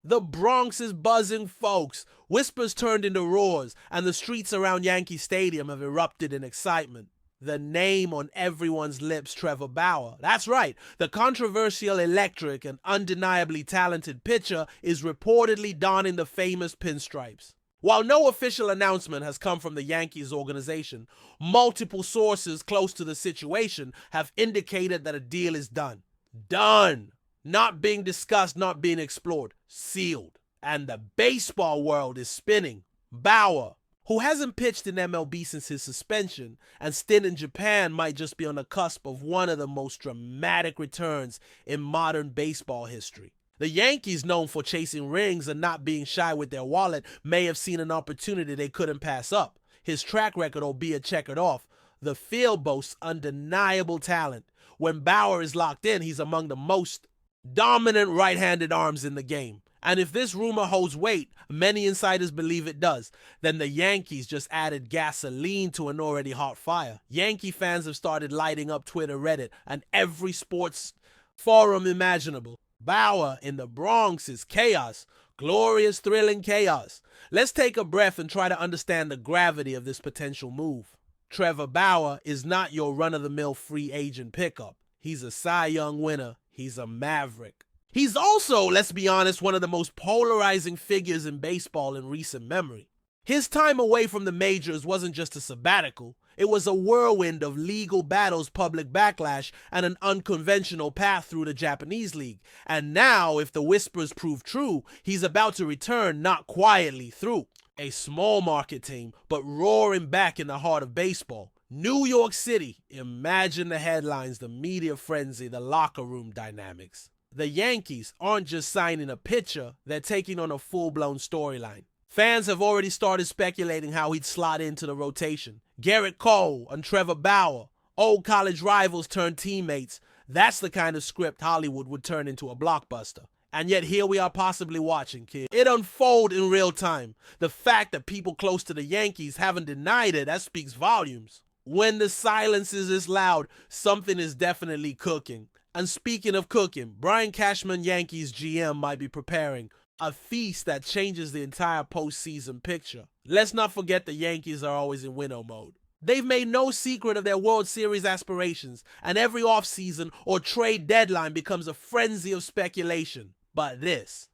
The Bronx is buzzing, folks. Whispers turned into roars, and the streets around Yankee Stadium have erupted in excitement. The name on everyone's lips, Trevor Bower. That's right, the controversial, electric, and undeniably talented pitcher is reportedly donning the famous pinstripes. While no official announcement has come from the Yankees organization, multiple sources close to the situation have indicated that a deal is done. Done! Not being discussed, not being explored. Sealed. And the baseball world is spinning. Bauer, who hasn't pitched in MLB since his suspension and stint in Japan, might just be on the cusp of one of the most dramatic returns in modern baseball history. The Yankees, known for chasing rings and not being shy with their wallet, may have seen an opportunity they couldn't pass up. His track record, albeit checkered off, the field boasts undeniable talent. When Bauer is locked in, he's among the most dominant right-handed arms in the game. And if this rumor holds weight, many insiders believe it does, then the Yankees just added gasoline to an already hot fire. Yankee fans have started lighting up Twitter, Reddit, and every sports forum imaginable. Bauer in the Bronx is chaos. Glorious, thrilling chaos. Let's take a breath and try to understand the gravity of this potential move. Trevor Bower is not your run-of-the-mill free agent pickup. He's a Cy Young winner. He's a maverick. He's also, let's be honest, one of the most polarizing figures in baseball in recent memory. His time away from the majors wasn't just a sabbatical. It was a whirlwind of legal battles, public backlash, and an unconventional path through the Japanese league. And now, if the whispers prove true, he's about to return not quietly through a small market team, but roaring back in the heart of baseball. New York City. Imagine the headlines, the media frenzy, the locker room dynamics. The Yankees aren't just signing a pitcher, they're taking on a full-blown storyline. Fans have already started speculating how he'd slot into the rotation. Garrett Cole and Trevor Bower, old college rivals turned teammates. That's the kind of script Hollywood would turn into a blockbuster. And yet here we are possibly watching, kid. It unfold in real time. The fact that people close to the Yankees haven't denied it, that speaks volumes. When the silence is this loud, something is definitely cooking. And speaking of cooking, Brian Cashman, Yankees GM, might be preparing a feast that changes the entire postseason picture. Let's not forget the Yankees are always in winnow mode. They've made no secret of their World Series aspirations, and every offseason or trade deadline becomes a frenzy of speculation. But this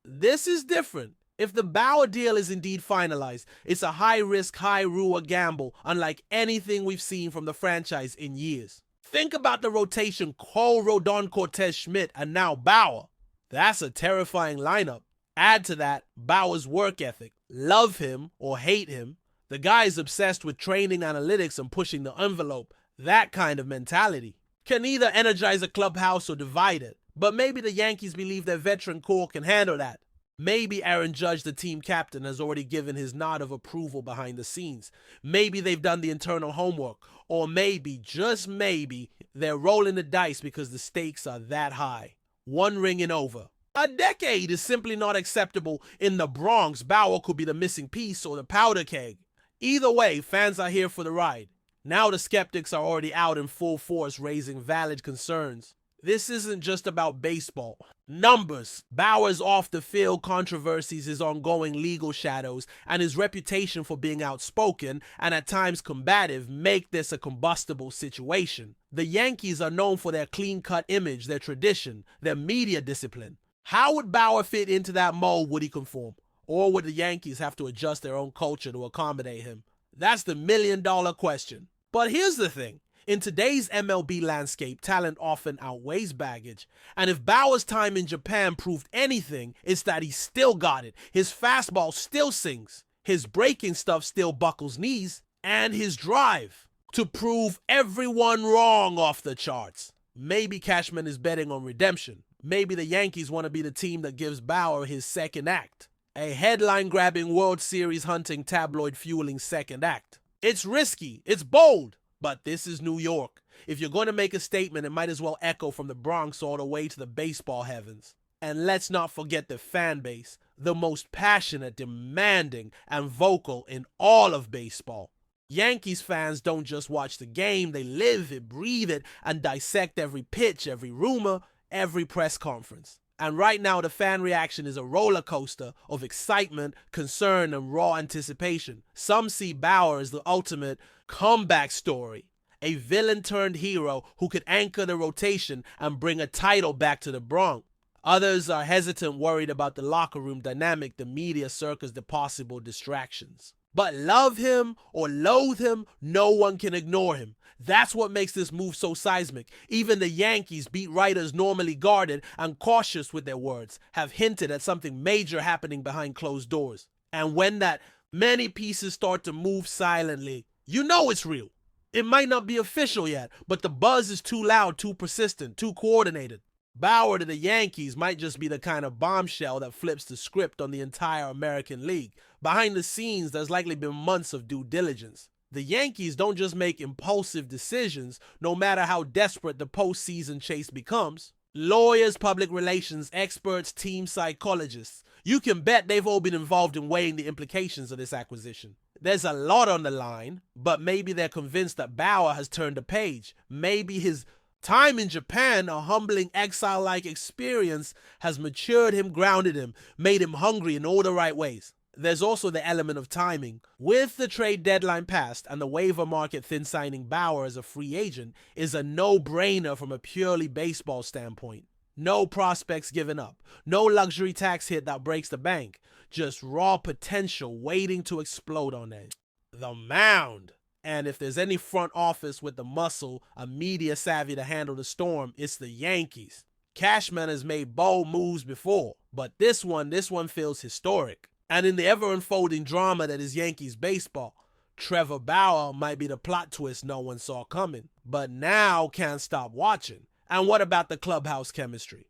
is different. If the Bauer deal is indeed finalized, it's a high-risk, high-reward gamble unlike anything we've seen from the franchise in years. Think about the rotation: Cole, Rodon, Cortez, Schmidt, and now Bauer. That's a terrifying lineup. Add to that Bauer's work ethic. Love him or hate him, the guy is obsessed with training, analytics, and pushing the envelope. That kind of mentality can either energize a clubhouse or divide it. But maybe the Yankees believe their veteran core can handle that. Maybe Aaron Judge, the team captain, has already given his nod of approval behind the scenes. Maybe they've done the internal homework. Or maybe, just maybe, they're rolling the dice because the stakes are that high. One ring and over. A decade is simply not acceptable in the Bronx. Bauer could be the missing piece or the powder keg. Either way, fans are here for the ride. Now the skeptics are already out in full force, raising valid concerns. This isn't just about baseball. Numbers. Bauer's off-the-field controversies, his ongoing legal shadows, and his reputation for being outspoken and at times combative make this a combustible situation. The Yankees are known for their clean-cut image, their tradition, their media discipline. How would Bauer fit into that mold? Would he conform? Or would the Yankees have to adjust their own culture to accommodate him? That's the million-dollar question. But here's the thing. In today's MLB landscape, talent often outweighs baggage. And if Bauer's time in Japan proved anything, it's that he still got it. His fastball still sings. His breaking stuff still buckles knees. And his drive to prove everyone wrong off the charts. Maybe Cashman is betting on redemption. Maybe the Yankees want to be the team that gives Bauer his second act. A headline-grabbing, World Series-hunting, tabloid-fueling second act. It's risky. It's bold. But this is New York. If you're going to make a statement, it might as well echo from the Bronx all the way to the baseball heavens. And let's not forget the fan base, the most passionate, demanding, and vocal in all of baseball. Yankees fans don't just watch the game, they live it, breathe it, and dissect every pitch, every rumor, every press conference. And right now, the fan reaction is a roller coaster of excitement, concern, and raw anticipation. Some see Bauer as the ultimate comeback story, a villain turned hero who could anchor the rotation and bring a title back to the Bronx. Others are hesitant, worried about the locker room dynamic the media circles the possible distractions. But love him or loathe him, no one can ignore him. That's what makes this move so seismic. Even the Yankees, beat writers normally guarded and cautious with their words, have hinted at something major happening behind closed doors. And when that many pieces start to move silently, you know it's real. It might not be official yet, but the buzz is too loud, too persistent, too coordinated. Bauer to the Yankees might just be the kind of bombshell that flips the script on the entire American League. Behind the scenes, there's likely been months of due diligence. The Yankees don't just make impulsive decisions, no matter how desperate the postseason chase becomes. Lawyers, public relations experts, team psychologists, you can bet they've all been involved in weighing the implications of this acquisition. There's a lot on the line, but maybe they're convinced that Bauer has turned a page. Maybe his time in Japan, a humbling exile-like experience, has matured him, grounded him, made him hungry in all the right ways. There's also the element of timing. With the trade deadline passed and the waiver market thin, signing Bauer as a free agent is a no-brainer from a purely baseball standpoint. No prospects given up. No luxury tax hit that breaks the bank. Just raw potential waiting to explode on edge. The mound. And if there's any front office with the muscle, a media savvy to handle the storm, it's the Yankees. Cashman has made bold moves before, but this one feels historic. And in the ever-unfolding drama that is Yankees baseball, Trevor Bower might be the plot twist no one saw coming, but now can't stop watching. And what about the clubhouse chemistry?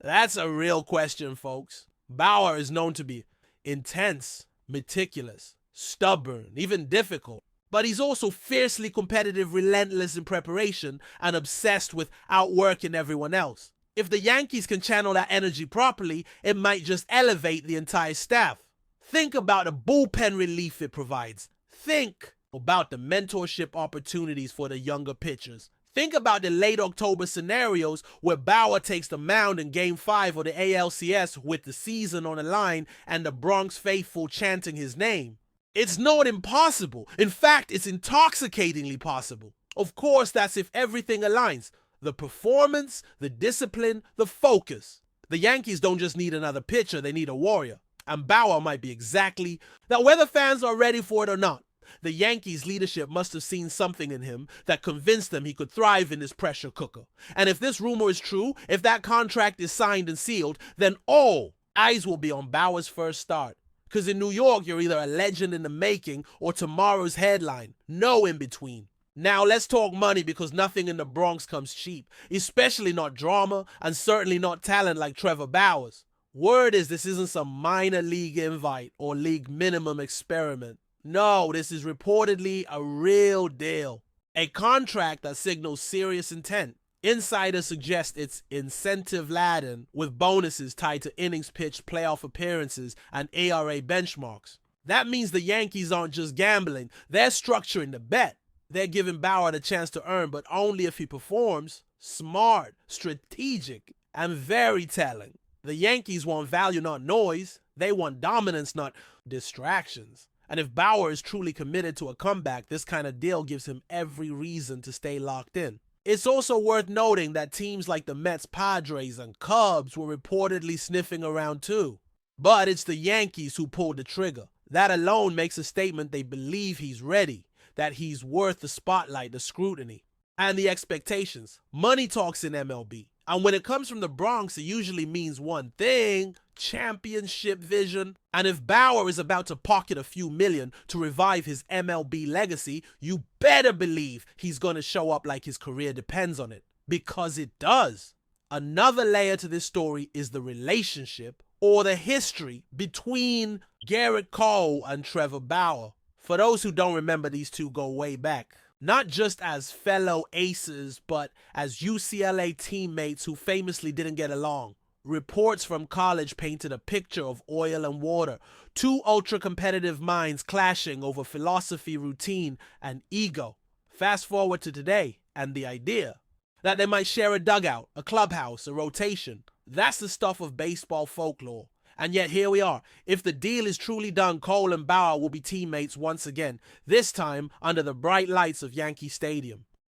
That's a real question, folks. Bower is known to be intense, meticulous, stubborn, even difficult. But he's also fiercely competitive, relentless in preparation, and obsessed with outworking everyone else. If the Yankees can channel that energy properly, it might just elevate the entire staff. Think about the bullpen relief it provides. Think about the mentorship opportunities for the younger pitchers. Think about the late October scenarios where Bauer takes the mound in Game 5 of the ALCS with the season on the line and the Bronx faithful chanting his name. It's not impossible. In fact, it's intoxicatingly possible. Of course, that's if everything aligns. The performance, the discipline, the focus. The Yankees don't just need another pitcher, they need a warrior. And Bauer might be exactly that, whether fans are ready for it or not. The Yankees leadership must have seen something in him that convinced them he could thrive in this pressure cooker. And if this rumor is true, if that contract is signed and sealed, then all eyes will be on Bauer's first start. Because in New York, you're either a legend in the making or tomorrow's headline. No in between. Now let's talk money, because nothing in the Bronx comes cheap, especially not drama and certainly not talent like Trevor Bauer's. Word is this isn't some minor league invite or league minimum experiment. No, this is reportedly a real deal. A contract that signals serious intent. Insiders suggest it's incentive-laden with bonuses tied to innings pitched, playoff appearances, and ERA benchmarks. That means the Yankees aren't just gambling, they're structuring the bet. They're giving Bauer the chance to earn, but only if he performs. Smart, strategic, and very telling. The Yankees want value, not noise. They want dominance, not distractions. And if Bauer is truly committed to a comeback, this kind of deal gives him every reason to stay locked in. It's also worth noting that teams like the Mets, Padres, and Cubs were reportedly sniffing around too. But it's the Yankees who pulled the trigger. That alone makes a statement they believe he's ready, that he's worth the spotlight, the scrutiny, and the expectations. Money talks in MLB. And when it comes from the Bronx, it usually means one thing: championship vision. And if Bauer is about to pocket a few million to revive his MLB legacy, you better believe he's going to show up like his career depends on it. Because it does. Another layer to this story is the relationship or the history between Gerrit Cole and Trevor Bower. For those who don't remember, these two go way back. Not just as fellow aces, but as UCLA teammates who famously didn't get along. Reports from college painted a picture of oil and water, two ultra-competitive minds clashing over philosophy, routine, and ego. Fast forward to today, and the idea that they might share a dugout, a clubhouse, a rotation. That's the stuff of baseball folklore. And yet here we are. If the deal is truly done, Cole and Bauer will be teammates once again, this time under the bright lights of Yankee Stadium.